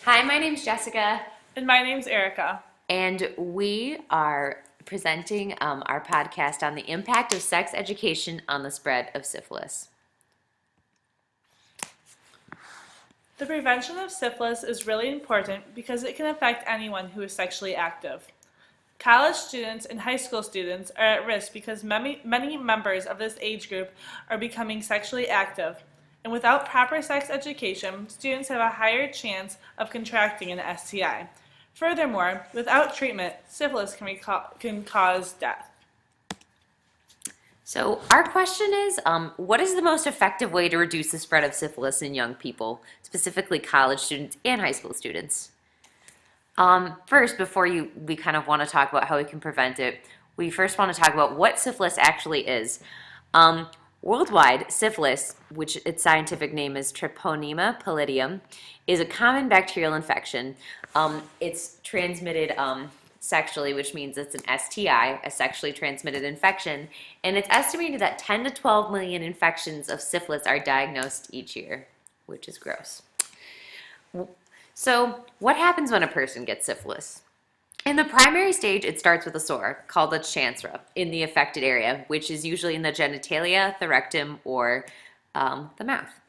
Hi, my name's Jessica, And my name's Erica. and we are presenting our podcast on the impact of sex education on the spread of syphilis. The prevention of syphilis is really important because it can affect anyone who is sexually active. College students and high school students are at risk because many members of this age group are becoming sexually active. And without proper sex education, students have a higher chance of contracting an STI. Furthermore, without treatment, syphilis can cause death. So, our question is what is the most effective way to reduce the spread of syphilis in young people, specifically college students and high school students? First, before we kind of want to talk about how we can prevent it, we first want to talk about what syphilis actually is. Um, Worldwide, syphilis, which its scientific name is Treponema pallidum, is a common bacterial infection. It's transmitted sexually, which means it's an STI, a sexually transmitted infection, and it's estimated that 10 to 12 million infections of syphilis are diagnosed each year, which is gross. So, what happens when a person gets syphilis? In the primary stage, it starts with a sore called a chancre in the affected area, which is usually in the genitalia, the rectum, or the mouth.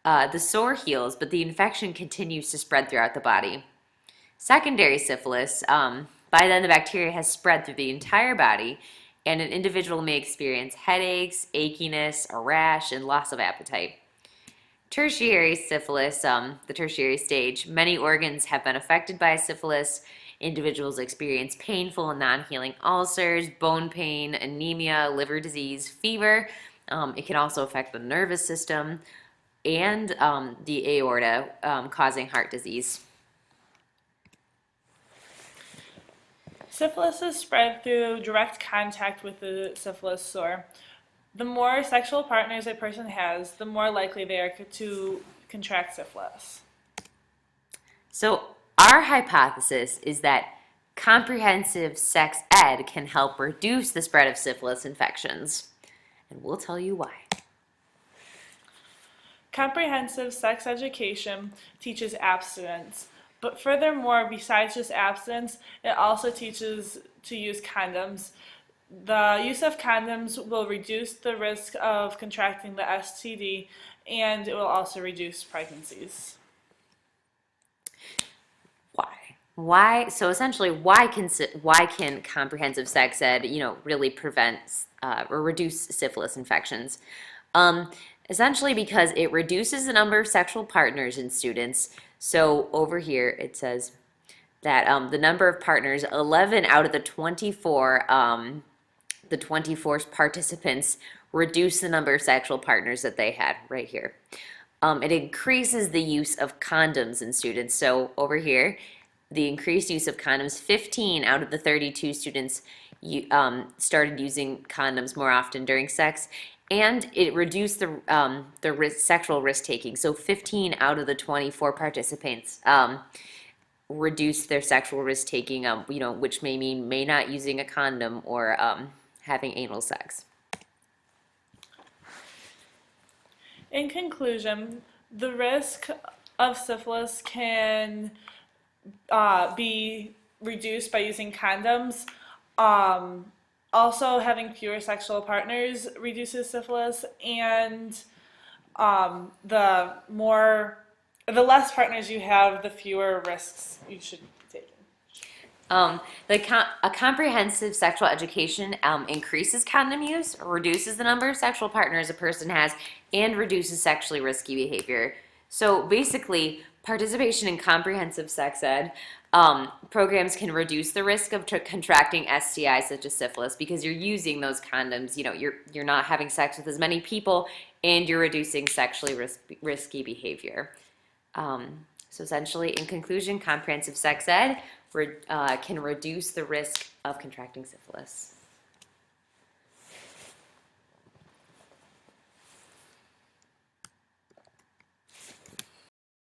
The sore heals, but the infection continues to spread throughout the body. Secondary syphilis, by then the bacteria has spread through the entire body, and an individual may experience headaches, achiness, a rash, and loss of appetite. Tertiary syphilis, the tertiary stage, many organs have been affected by syphilis. Individuals experience painful and non-healing ulcers, bone pain, anemia, liver disease, fever. It can also affect the nervous system and the aorta, causing heart disease. Syphilis is spread through direct contact with the syphilis sore. The more sexual partners a person has, the more likely they are to contract syphilis. So, our hypothesis is that comprehensive sex ed can help reduce the spread of syphilis infections. And we'll tell you why. Comprehensive sex education teaches abstinence, but furthermore, besides just abstinence, it also teaches to use condoms. The use of condoms will reduce the risk of contracting the STD, and it will also reduce pregnancies. Why? So essentially, why can comprehensive sex ed, really prevent or reduce syphilis infections? Essentially, because it reduces the number of sexual partners in students. So over here it says that the number of partners, 11 out of the 24 participants reduce the number of sexual partners that they had right here. It increases the use of condoms in students. So over here, the increased use of condoms, 15 out of the 32 students started using condoms more often during sex, and it reduced the sexual risk taking. So 15 out of the 24 participants reduced their sexual risk taking, which may mean not using a condom or having anal sex. In conclusion, the risk of syphilis can be reduced by using condoms. Also, having fewer sexual partners reduces syphilis, and the less partners you have, the fewer risks you should take. A comprehensive sexual education increases condom use, reduces the number of sexual partners a person has, and reduces sexually risky behavior. So basically, participation in comprehensive sex ed programs can reduce the risk of contracting STIs such as syphilis because you're using those condoms. You're not having sex with as many people, and you're reducing sexually risky behavior. So essentially, in conclusion, comprehensive sex ed can reduce the risk of contracting syphilis.